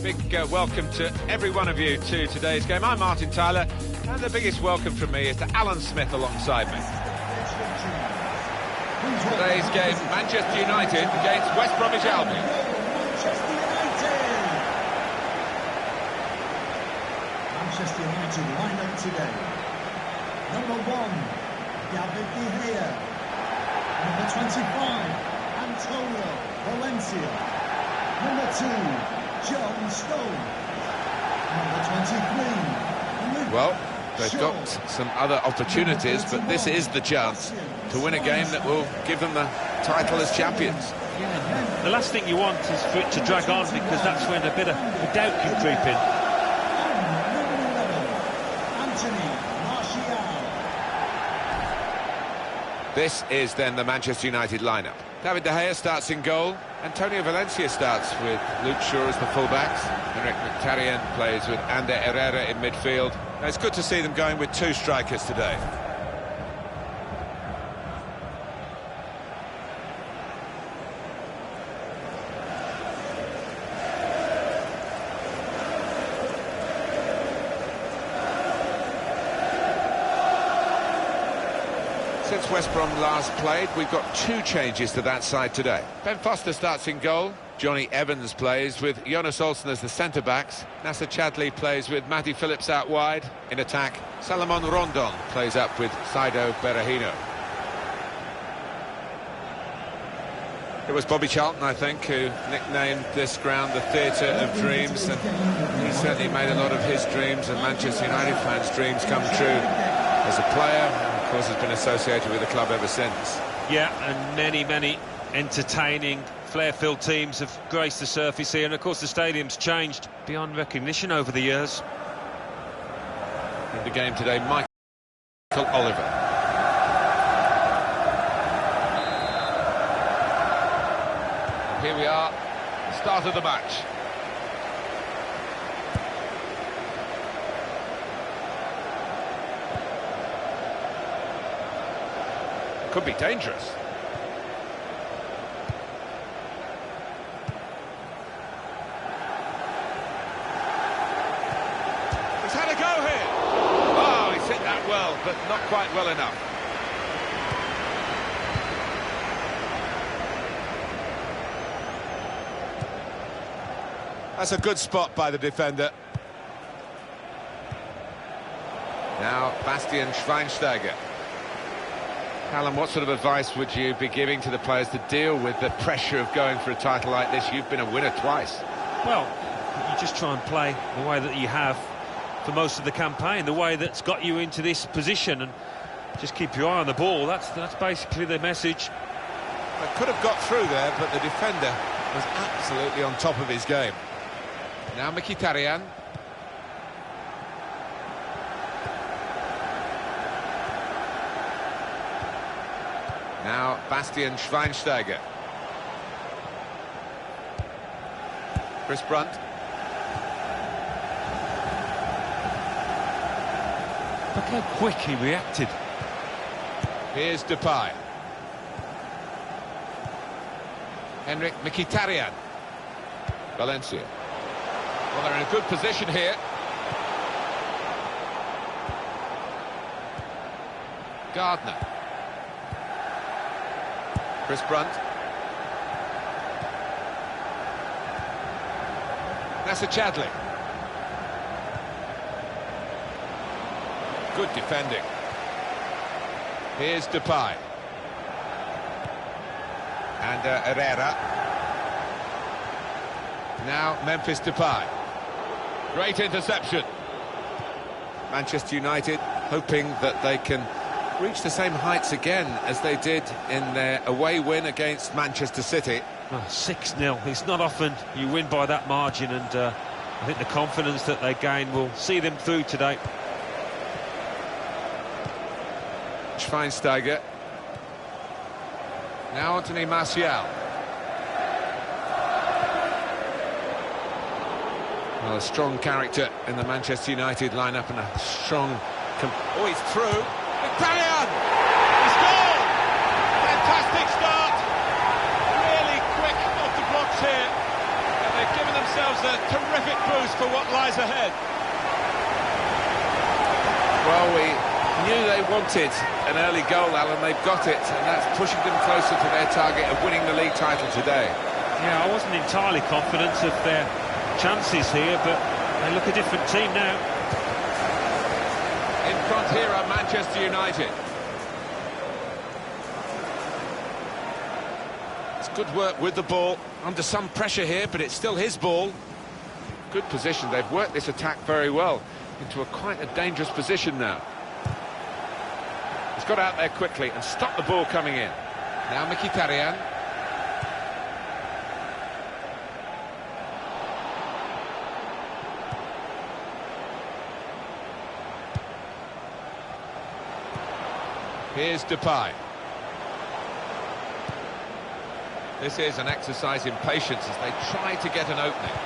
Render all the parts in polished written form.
Big welcome to every one of you to today's game. I'm Martin Tyler, and the biggest welcome from me is to Alan Smith alongside me. Today's game, Manchester United against West Bromwich Albion. Manchester United line up today. Number 1, David De Gea. Number 25, Antonio Valencia. Number 2, John Stone. Number 23, Well, they've got some other opportunities, but this is the chance to win a game that will give them the title as champions. Yeah, the last thing you want is for it to drag on, because that's when a bit of doubt can creep in. This is then the Manchester United lineup. David De Gea starts in goal. Antonio Valencia starts with Luke Shaw as the fullbacks. Henrik Mkhitaryan plays with Ander Herrera in midfield. Now, it's good to see them going with two strikers today. Since West Brom last played, we've got two changes to that side today. Ben Foster starts in goal. Johnny Evans plays with Jonas Olsen as the centre-backs. Nasser Chadli plays with Matty Phillips out wide. In attack, Salomon Rondon plays up with Saido Berahino. It was Bobby Charlton, I think, who nicknamed this ground the Theatre of Dreams, and he certainly made a lot of his dreams and Manchester United fans' dreams come true as a player. Of course, has been associated with the club ever since. Yeah, and many entertaining, flair-filled teams have graced the surface here, and of course the stadium's changed beyond recognition over the years. In the game today, Michael Oliver. Here we are, start of the match. Could be dangerous. He's had a go here. Oh, he's hit that well, but not quite well enough. That's a good spot by the defender. Now, Bastian Schweinsteiger. Alan, what sort of advice would you be giving to the players to deal with the pressure of going for a title like this? You've been a winner twice. Well, you just try and play the way that you have for most of the campaign, the way that's got you into this position, and just keep your eye on the ball. That's basically the message. They could have got through there, but the defender was absolutely on top of his game. Now Mkhitaryan. Now Bastian Schweinsteiger. Chris Brunt. Look how quick he reacted. Here's Depay. Henrik Mkhitaryan. Valencia. Well, they're in a good position here. Gardner. Chris Brunt. Nasser Chadli. Good defending. Here's Depay. And Herrera. Now Memphis Depay. Great interception. Manchester United hoping that they can reach the same heights again as they did in their away win against Manchester City. 6-0. It's not often you win by that margin, and I think the confidence that they gain will see them through today. Schweinsteiger. Now Anthony Martial. Well, a strong character in the Manchester United lineup, and a strong... Oh, he's through. Mkhitaryan! He's gone! Fantastic start! Really quick off the blocks here. And they've given themselves a terrific boost for what lies ahead. Well, we knew they wanted an early goal, Alan. They've got it, and that's pushing them closer to their target of winning the league title today. Yeah, I wasn't entirely confident of their chances here, but they look a different team now. In front here are Manchester United. It's good work with the ball, under some pressure here, but it's still his ball. Good position, they've worked this attack very well into quite a dangerous position now. He's got out there quickly and stopped the ball coming in. Now Mkhitaryan. Here's Depay. This is an exercise in patience as they try to get an opening.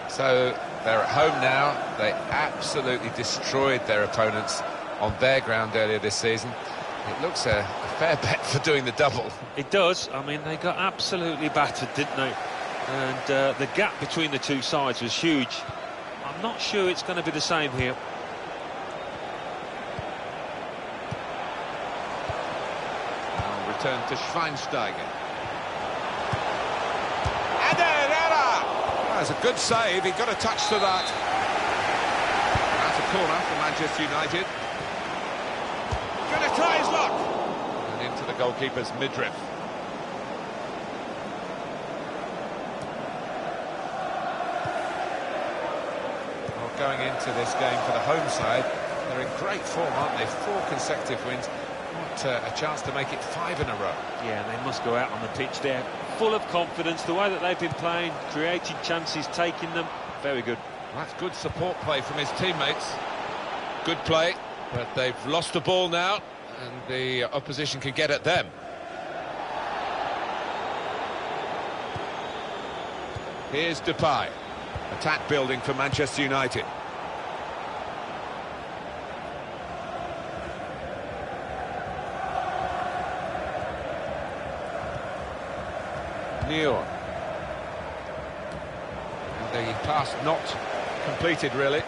So they're at home now. They absolutely destroyed their opponents on their ground earlier this season. It looks a fair bet for doing the double. It does. I mean, they got absolutely battered, didn't they? And the gap between the two sides was huge. I'm not sure it's going to be the same here. Now return to Schweinsteiger. That's a good save, he got a touch to that. That's a corner for Manchester United. Gonna try his luck. And into the goalkeeper's midriff. Well, going into this game for the home side, they're in great form, aren't they? 4 consecutive wins. What a chance to make it 5 in a row. Yeah, they must go out on the pitch there, full of confidence, the way that they've been playing, creating chances, taking them. Very good. That's good support play from his teammates. Good play, but they've lost the ball now, and the opposition can get at them. Here's Depay. Attack building for Manchester United. Neon. And the pass not completed, really.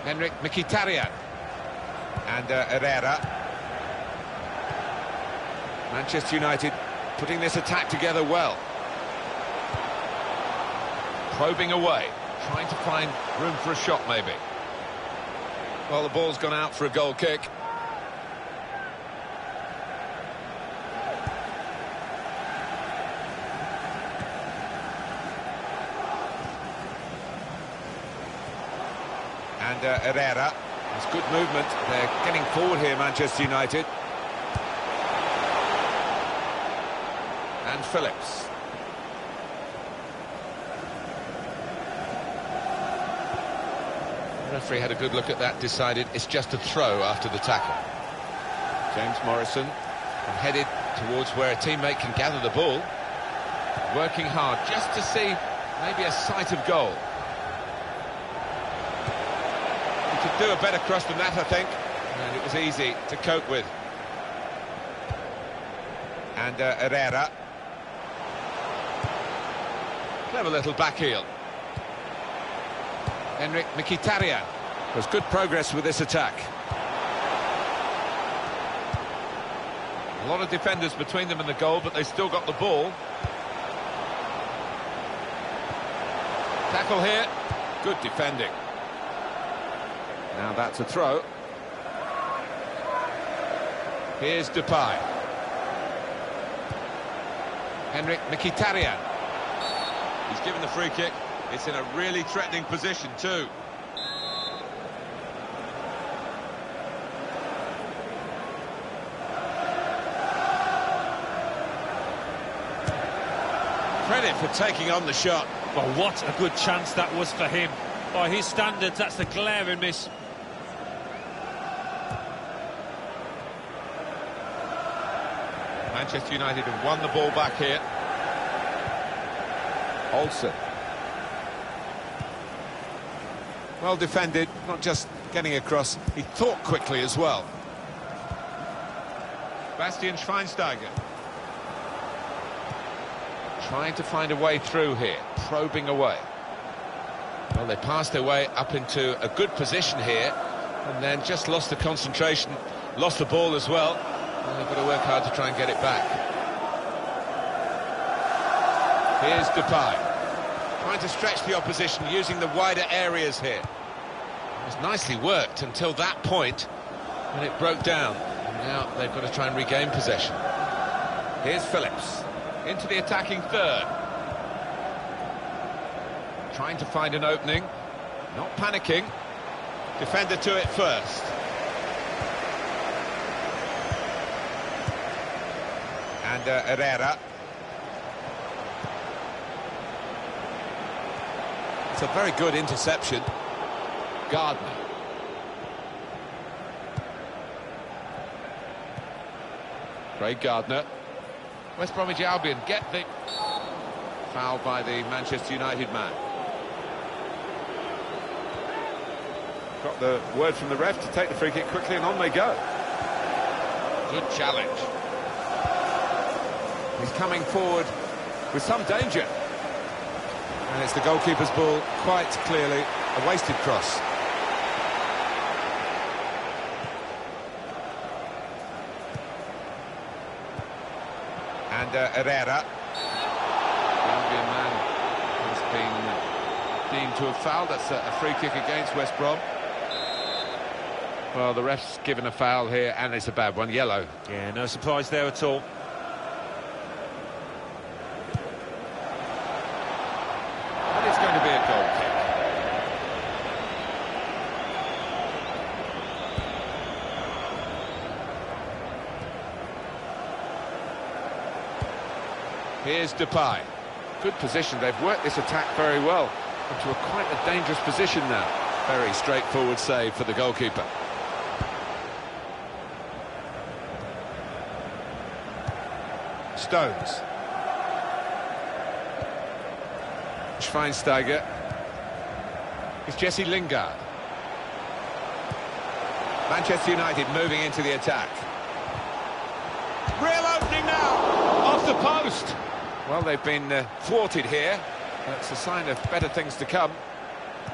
Henrik Mkhitaryan. And Herrera. Manchester United putting this attack together well. Probing away, trying to find room for a shot, maybe. Well, the ball's gone out for a goal kick. And Herrera, it's good movement. They're getting forward here, Manchester United. And Phillips. The referee had a good look at that, decided it's just a throw after the tackle. James Morrison headed towards where a teammate can gather the ball. Working hard just to see maybe a sight of goal. Could do a better cross than that, I think, and it was easy to cope with. And Herrera. Clever little back heel. Henrik Mkhitaryan. There's good progress with this attack. A lot of defenders between them and the goal, but they still got the ball. Tackle here. Good defending. Now that's a throw. Here's Depay. Henrik Mkhitaryan. He's given the free kick. It's in a really threatening position too. Credit for taking on the shot. Well, what a good chance that was for him. By his standards, that's a glaring miss. Manchester United have won the ball back here. Olsen. Well defended, not just getting across, he thought quickly as well. Bastian Schweinsteiger. Trying to find a way through here, probing away. Well, they passed their way up into a good position here, and then just lost the concentration, lost the ball as well. And they've got to work hard to try and get it back. Here's Depay, trying to stretch the opposition, using the wider areas here. It was nicely worked until that point, when it broke down. And now they've got to try and regain possession. Here's Phillips, into the attacking third. Trying to find an opening, not panicking. Defender to it first. And Herrera. It's a very good interception. Gardner. Craig Gardner. West Bromwich Albion get the foul by the Manchester United man. Got the word from the ref to take the free kick quickly, and on they go. Good challenge. He's coming forward with some danger. And it's the goalkeeper's ball, quite clearly a wasted cross. And Herrera. The Albion man has been deemed to have fouled. That's a free kick against West Brom. Well, the ref's given a foul here, and it's a bad one, yellow. Yeah, no surprise there at all. But it's going to be a goal kick. Here's Depay. Good position. They've worked this attack very well into quite a dangerous position now. Very straightforward save for the goalkeeper. Stones. Schweinsteiger. It's Jesse Lingard. Manchester United moving into the attack. Real opening now, off the post. Well, they've been thwarted here. That's a sign of better things to come.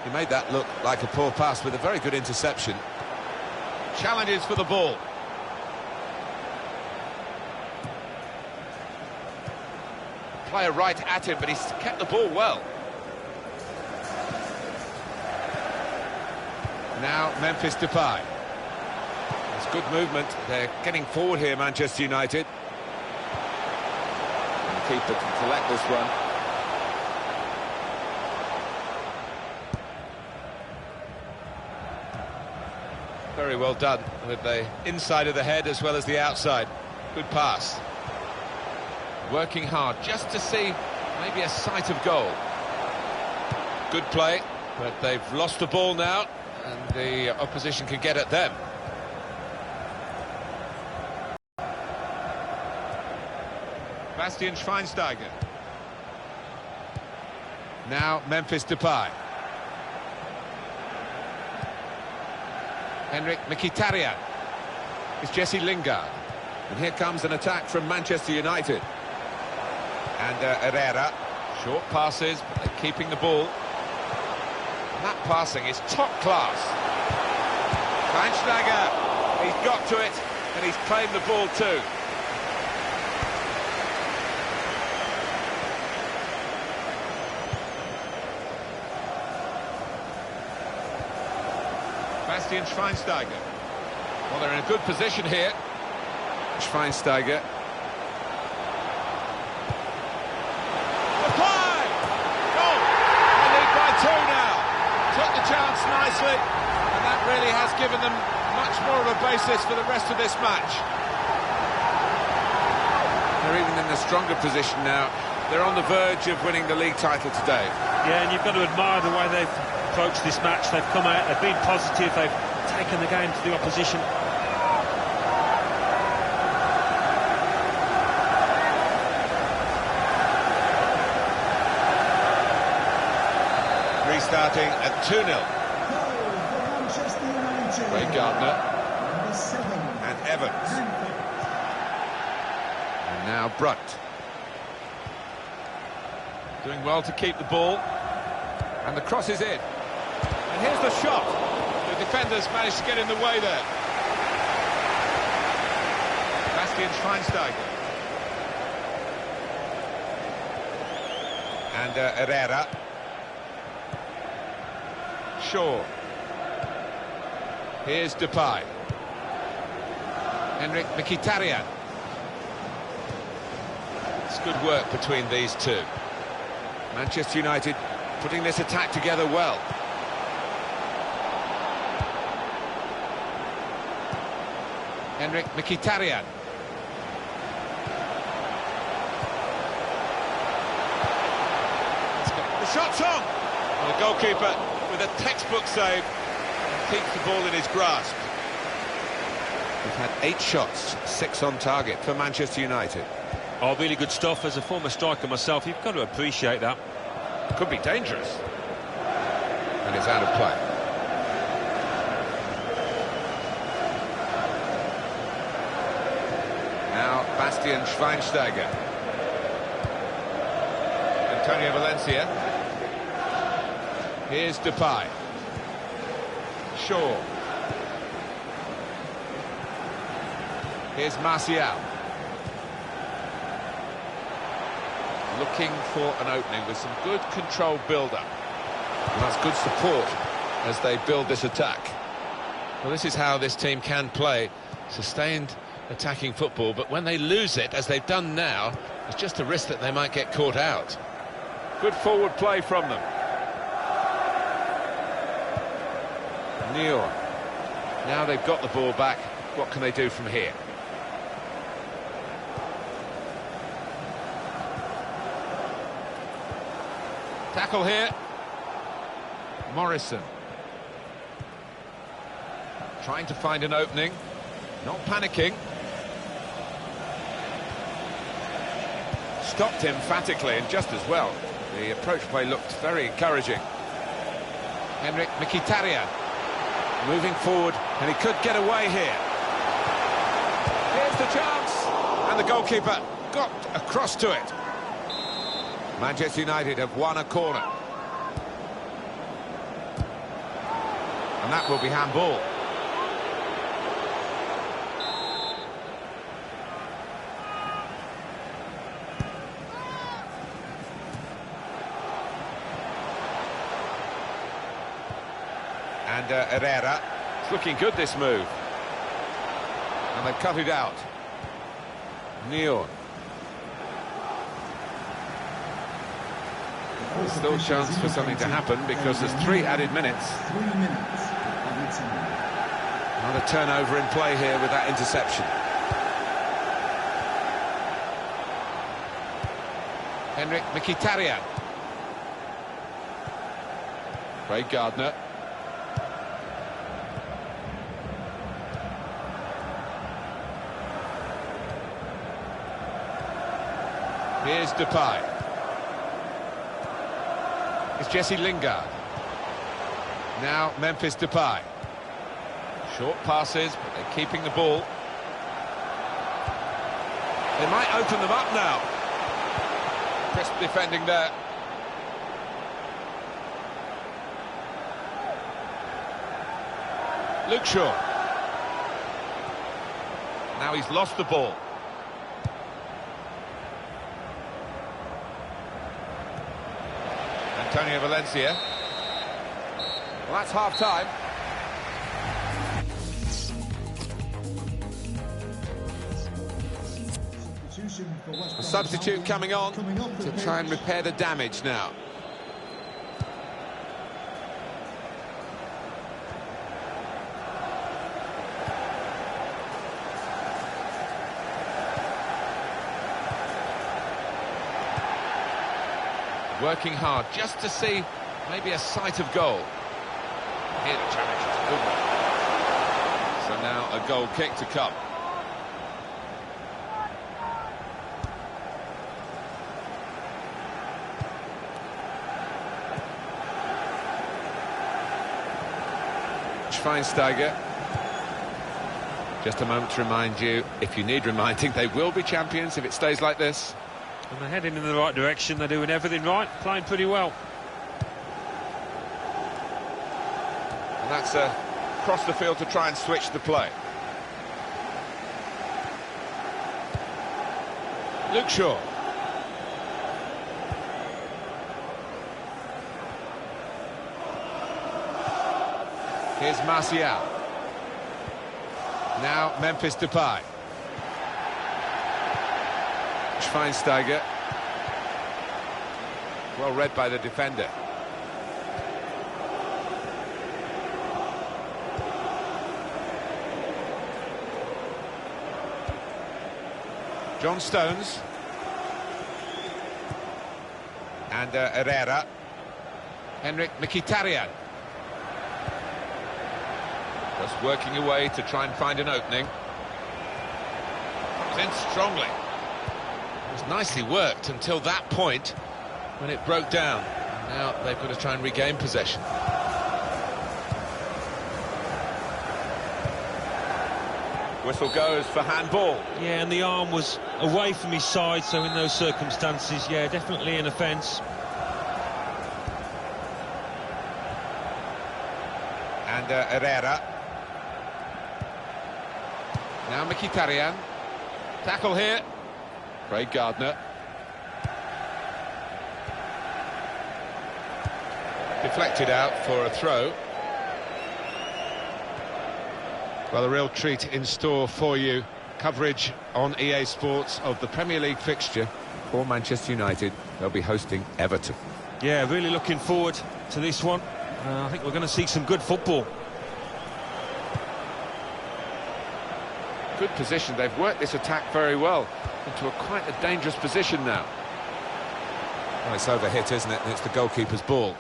He made that look like a poor pass with a very good interception. Challenges for the ball. Player right at him, but he's kept the ball well. Now Memphis Depay. It's good movement. They're getting forward here, Manchester United. And the keeper can collect this one. Very well done with the inside of the head as well as the outside. Good pass. Working hard just to see maybe a sight of goal. Good play, but they've lost the ball now, and the opposition can get at them. Bastian Schweinsteiger. Now Memphis Depay. Henrik Mkhitaryan. It's Jesse Lingard. And here comes an attack from Manchester United. And Herrera. Short passes, but they're keeping the ball. And that passing is top class. Schweinsteiger. He's got to it, and he's claimed the ball too. Bastian Schweinsteiger. Well, they're in a good position here. Schweinsteiger. Depay! Goal! They lead by 2 now. Took the chance nicely, and that really has given them much more of a basis for the rest of this match. They're even in a stronger position now. They're on the verge of winning the league title today. Yeah, and you've got to admire the way they've approached this match. They've come out, they've been positive, they've taken the game to the opposition. Restarting at 2-0. Craig Gardner. And Evans. Now Brunt. Doing well to keep the ball. And the cross is in. And here's the shot. The defenders managed to get in the way there. Bastian Schweinsteiger. And Herrera. Shaw. Here's Depay. Henrik Mkhitaryan. It's good work between these two. Manchester United putting this attack together well. Henrik Mkhitaryan. The shot's on! And the goalkeeper with a textbook save keeps the ball in his grasp. We've had 8 shots, 6 on target for Manchester United. Oh, really good stuff. As a former striker myself, you've got to appreciate that. Could be dangerous. And it's out of play. Now Bastian Schweinsteiger. Antonio Valencia. Here's Depay. Shaw. Here's Martial. Looking for an opening with some good controlled build-up. And that's good support as they build this attack. Well, this is how this team can play. Sustained attacking football, but when they lose it, as they've done now, it's just a risk that they might get caught out. Good forward play from them. Neal. Now they've got the ball back. What can they do from here? Tackle here. Morrison. Trying to find an opening. Not panicking. Stopped emphatically and just as well. The approach play looked very encouraging. Henrik Mkhitaryan. Moving forward, and he could get away here. Here's the chance. And the goalkeeper got across to it. Manchester United have won a corner. And that will be handball. And Herrera. It's looking good, this move. And they've cut it out. Neal. There's still a chance for something to happen because there's 3 added minutes. 3 minutes added time. Another turnover in play here with that interception. Henrik Mkhitaryan. Craig Gardner. Here's Depay. It's Jesse Lingard. Now Memphis Depay. Short passes, but they're keeping the ball. They might open them up now. Crisp defending there. Luke Shaw. Now he's lost the ball. Antonio Valencia. Well, that's half-time. A substitute coming on to try and repair the damage now. Working hard just to see maybe a sight of goal. Here the challenge is a good one. So now a goal kick to come. Schweinsteiger. Just a moment to remind you, if you need reminding, they will be champions if it stays like this. And they're heading in the right direction, they're doing everything right, playing pretty well. And that's across the field to try and switch the play. Luke Shaw. Here's Martial. Now Memphis Depay. Schweinsteiger. Well read by the defender. John Stones. And Herrera. Henrik Mkhitaryan. Just working away to try and find an opening. Comes in strongly. It was nicely worked until that point when it broke down. Now they've got to try and regain possession. Whistle goes for handball. Yeah, and the arm was away from his side, so in those circumstances, yeah, definitely an offence. And Herrera. Now Mkhitaryan. Tackle here. Craig Gardner. Deflected out for a throw. Well, a real treat in store for you. Coverage on EA Sports of the Premier League fixture for Manchester United. They'll be hosting Everton. Yeah, really looking forward to this one. I think we're going to see some good football. Good position. They've worked this attack very well into quite a dangerous position now. Well, it's overhit, isn't it? And it's the goalkeeper's ball.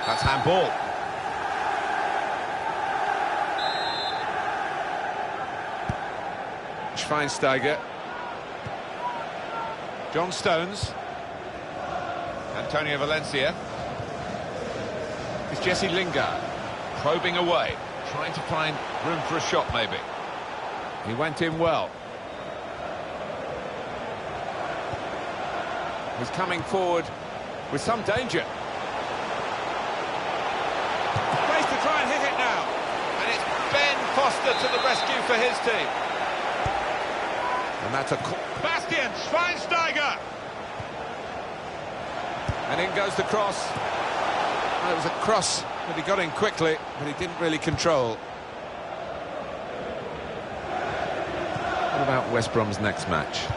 That's handball. Schweinsteiger. John Stones. Antonio Valencia. It's Jesse Lingard probing away, trying to find room for a shot maybe. He went in well. He's coming forward with some danger. Place to try and hit it now. And it's Ben Foster to the rescue for his team. And that's a... Bastian Schweinsteiger! And in goes the cross. Well, it was a cross that he got in quickly, but he didn't really control. What about West Brom's next match?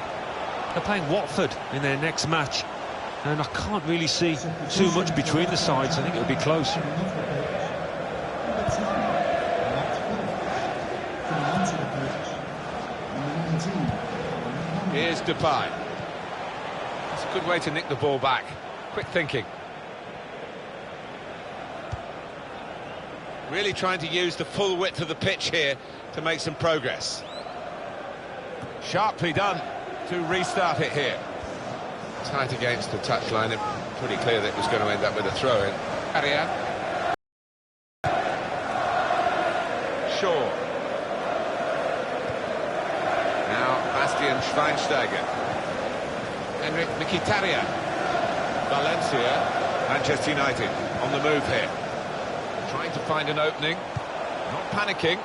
They're playing Watford in their next match, and I can't really see too much between the sides. I think it'll be close. Here's Depay. It's a good way to nick the ball back. Quick thinking. Really trying to use the full width of the pitch here to make some progress. Sharply done to restart it here. Tight against the touchline, pretty clear that it was going to end up with a throw-in. Arian. Shaw. Now Bastian Schweinsteiger. Henrik Mkhitaryan. Valencia. Manchester United on the move here. Trying to find an opening, not panicking.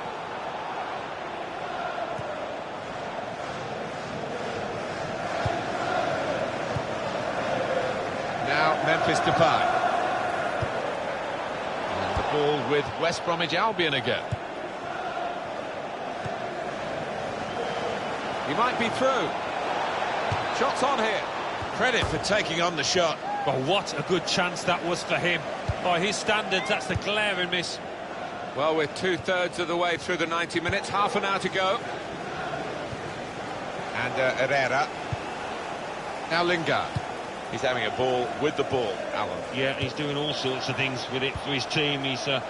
Now Memphis Depay. And the ball with West Bromwich Albion again. He might be through. Shots on here. Credit for taking on the shot. Well, what a good chance that was for him. By his standards, that's a glaring miss. Well, we're two-thirds of the way through the 90 minutes, half an hour to go. And Herrera. Now Lingard. He's having a ball with the ball, Alan. Yeah, he's doing all sorts of things with it for his team. He's could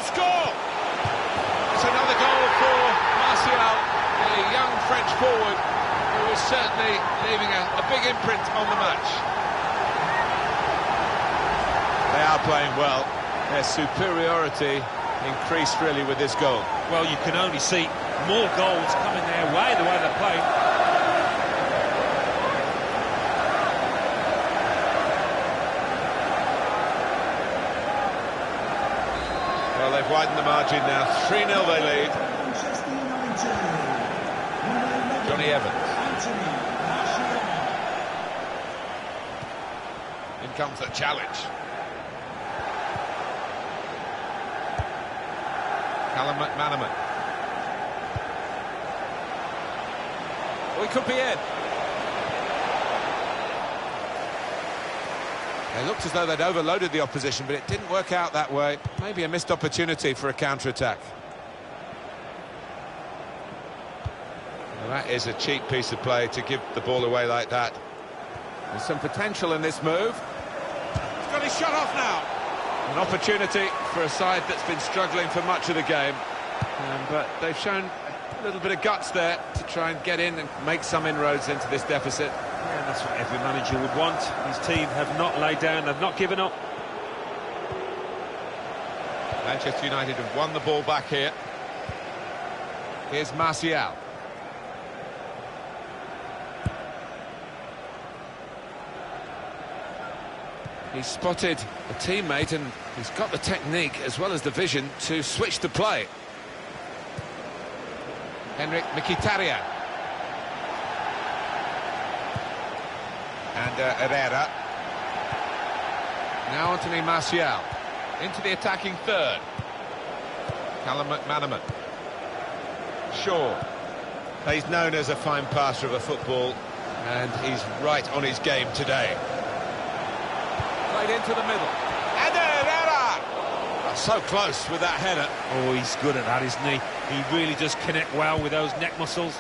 score! It's another goal for Martial, the young French forward, who is certainly leaving a big imprint on the match. They are playing well. Their superiority increased really with this goal. Well, you can only see more goals coming their way, the way they're playing. Well, they've widened the margin now. 3-0 they lead. Manchester United. Johnny Evans. In comes the challenge. Callum McManaman. We could be in. It looked as though they'd overloaded the opposition, but it didn't work out that way. Maybe a missed opportunity for a counter-attack. Well, that is a cheap piece of play to give the ball away like that. There's some potential in this move. He's got his shot off now. An opportunity for a side that's been struggling for much of the game. But they've shown a little bit of guts there to try and get in and make some inroads into this deficit. Yeah, that's what every manager would want. His team have not laid down, they've not given up. Manchester United have won the ball back here. Here's Martial. He's spotted a teammate and he's got the technique as well as the vision to switch the play. Henrik Mkhitaryan. And Herrera. Now Anthony Martial. Into the attacking third. Callum McManaman. Shaw. He's known as a fine passer of a football, and he's right on his game today. Played into the middle. And Herrera! Oh, so close with that header. Oh, he's good at that, isn't he? He really does connect well with those neck muscles.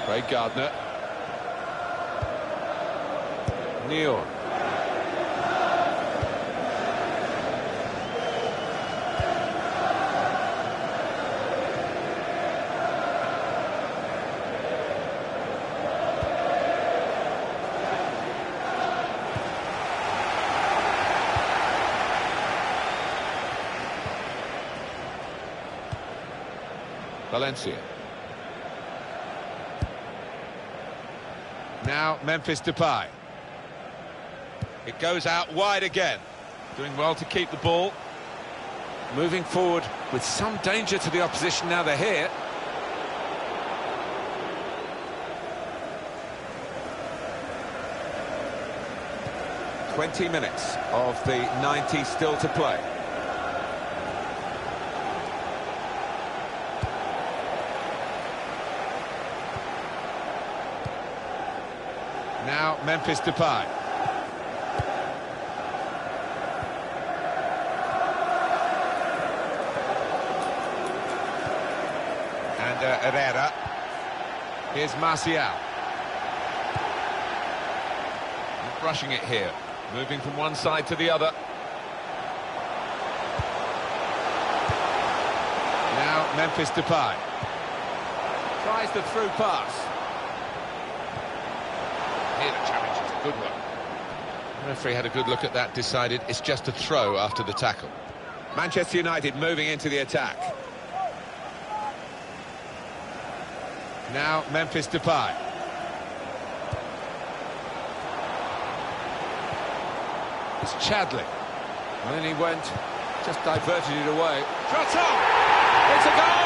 Craig Gardner. Neal. Valencia. Now Memphis Depay. It goes out wide again. Doing well to keep the ball. Moving forward with some danger to the opposition now they're here. "20 minutes of the 90 still to play. Now Memphis Depay. And Herrera. Here's Martial. Not rushing it here. Moving from one side to the other. Now Memphis Depay. Tries the through pass. Here the challenge is a good one. The referee had a good look at that, decided it's just a throw after the tackle. Manchester United moving into the attack. Now Memphis Depay. It's Chadley. And then he went, just diverted it away. Shot on! It's a goal!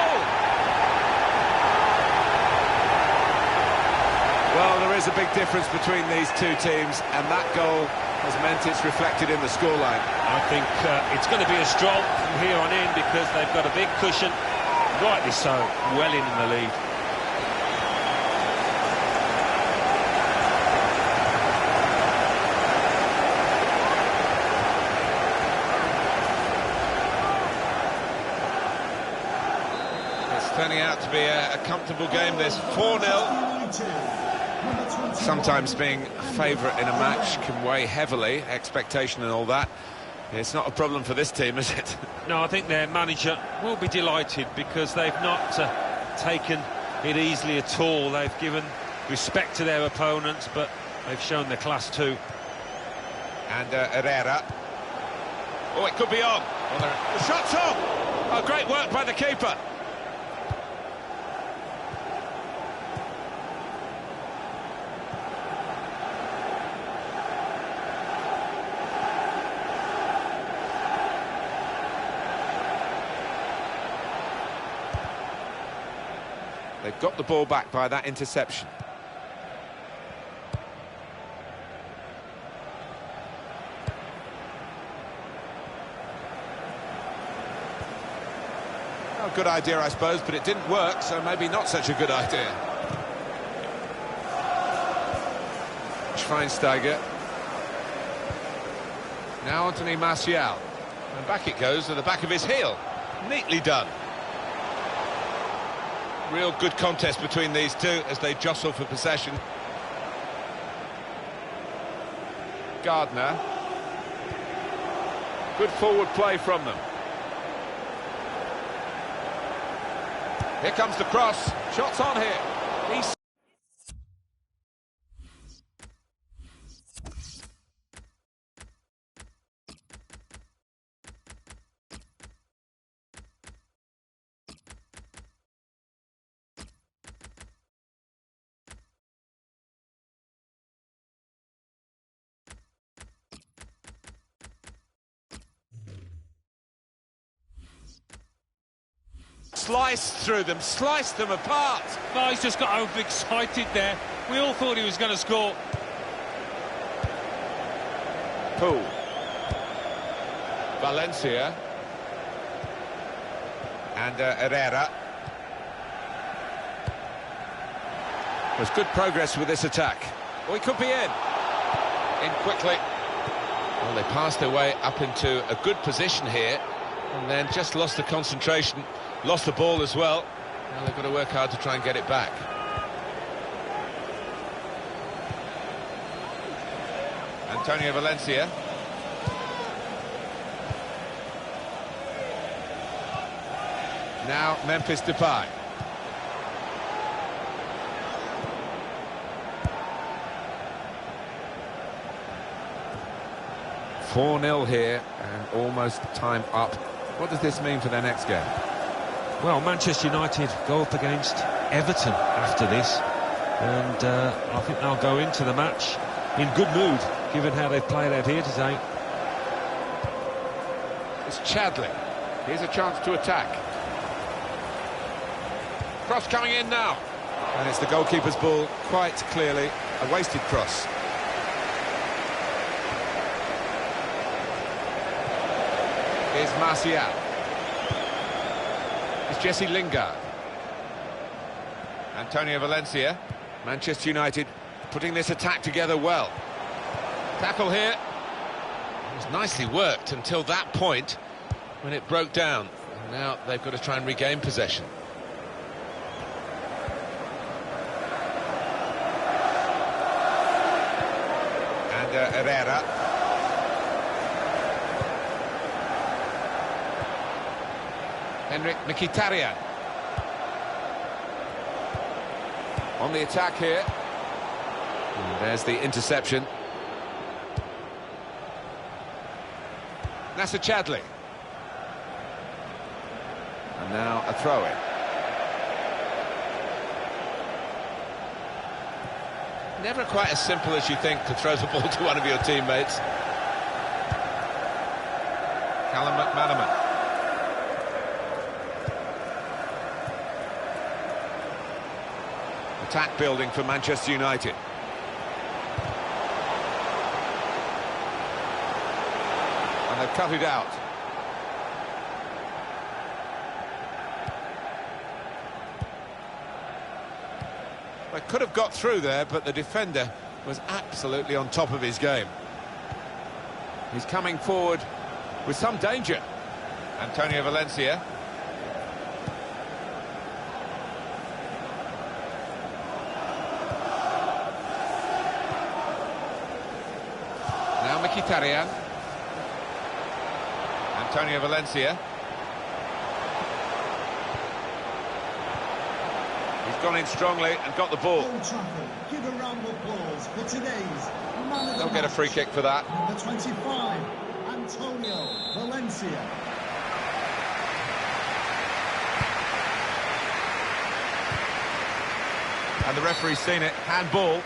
Well, there is a big difference between these two teams, and that goal has meant it's reflected in the scoreline. I think it's going to be a stroll from here on in because they've got a big cushion, rightly so, well in the lead. It's turning out to be a comfortable game. There's 4-0. Sometimes being a favourite in a match can weigh heavily, expectation and all that. It's not a problem for this team, is it? No, I think their manager will be delighted because they've not taken it easily at all. They've given respect to their opponents, but They've shown their class too. And Herrera. Oh, it could be on. The shot's on! Oh, great work by the keeper. They've got the ball back by that interception. Oh, good idea, I suppose, but it didn't work, so maybe not such a good idea. Schweinsteiger. Now Anthony Martial. And back it goes to the back of his heel. Neatly done. Real good contest between these two as they jostle for possession. Gardner. Good forward play from them. Here comes the cross. Shots on here. He's sliced through them, sliced them apart. Oh, he's just got overexcited there. We all thought he was going to score. Poole. Valencia. And Herrera. There's good progress with this attack. Oh, he could be in. In quickly. Well, they passed their way up into a good position here and then just lost the concentration. Lost the ball as well. Now they've got to work hard to try and get it back. Antonio Valencia. Now Memphis Depay. "4-0 here and almost time up." What does this mean for their next game? Well, Manchester United go up against Everton after this, and I think they'll go into the match in good mood, given how they've played out here today. It's Chadley. Here's a chance to attack. Cross coming in now. And it's the goalkeeper's ball, quite clearly a wasted cross. Here's Martial. It's Jesse Lingard. Antonio Valencia. Manchester United putting this attack together well. Tackle here. It was nicely worked until that point when it broke down. And now they've got to try and regain possession. And Herrera. Henrik Mkhitaryan. On the attack here. And there's the interception. Nacer Chadli. And now a throw-in. Never quite as simple as you think to throw the ball to one of your teammates. Callum McManaman. Attack building for Manchester United. And they've cut it out. They could have got through there, but the defender was absolutely on top of his game. He's coming forward with some danger. Antonio Valencia. Now Mkhitaryan. Antonio Valencia. He's gone in strongly and got the ball. Old Trafford, give a round of applause for today's man of the They'll get a match. free kick for that. Number 25, Antonio Valencia. And the referee's seen it. Handball.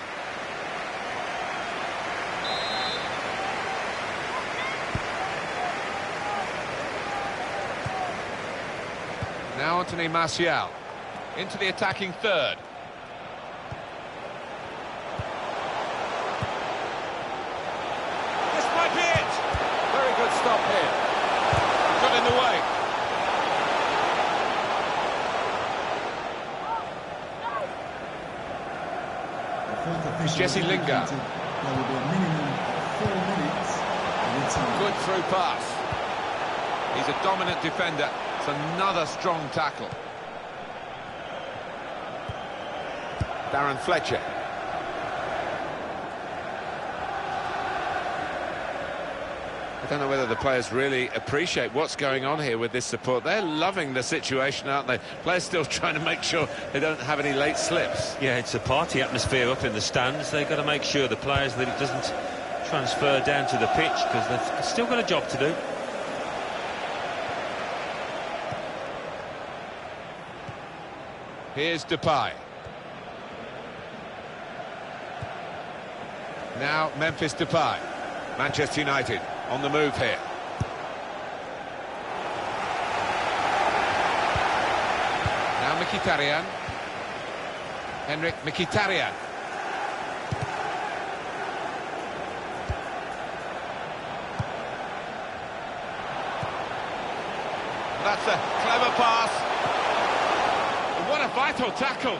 Now Anthony Martial into the attacking third. This might be it. Very good stop here. Got in the way. Jesse Lingard. There will be a minimum of 4 minutes in the time. Good through pass. He's a dominant defender. It's another strong tackle. Darren Fletcher. I don't know whether the players really appreciate what's going on here with this support. They're loving the situation, aren't they? Players still trying to make sure they don't have any late slips. Yeah, it's a party atmosphere up in the stands. They've got to make sure, the players, that it doesn't transfer down to the pitch, because they've still got a job to do. Here's Depay. Now Memphis Depay. Manchester United on the move here. Now Mkhitaryan. Henrik Mkhitaryan. That's a clever pass. What a vital tackle.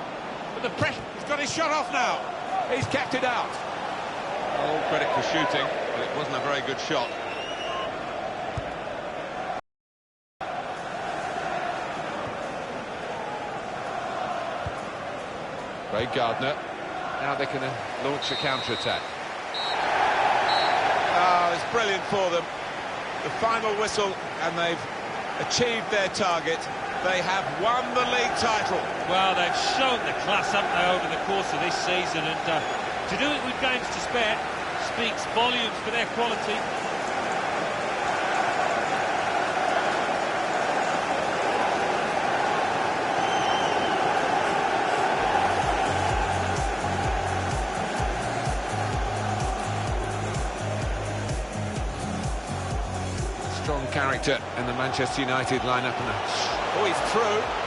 But the pressure, he's got his shot off now. He's kept it out. All credit for shooting, but it wasn't a very good shot. Craig Gardner. Now they can launch a counter-attack. Oh, it's brilliant for them. The final whistle, and they've achieved their target. They have won the league title. Well, they've shown the class, haven't they, over the course of this season, and to do it with games to spare speaks volumes for their quality. Strong character in the Manchester United lineup. Oh, he's through.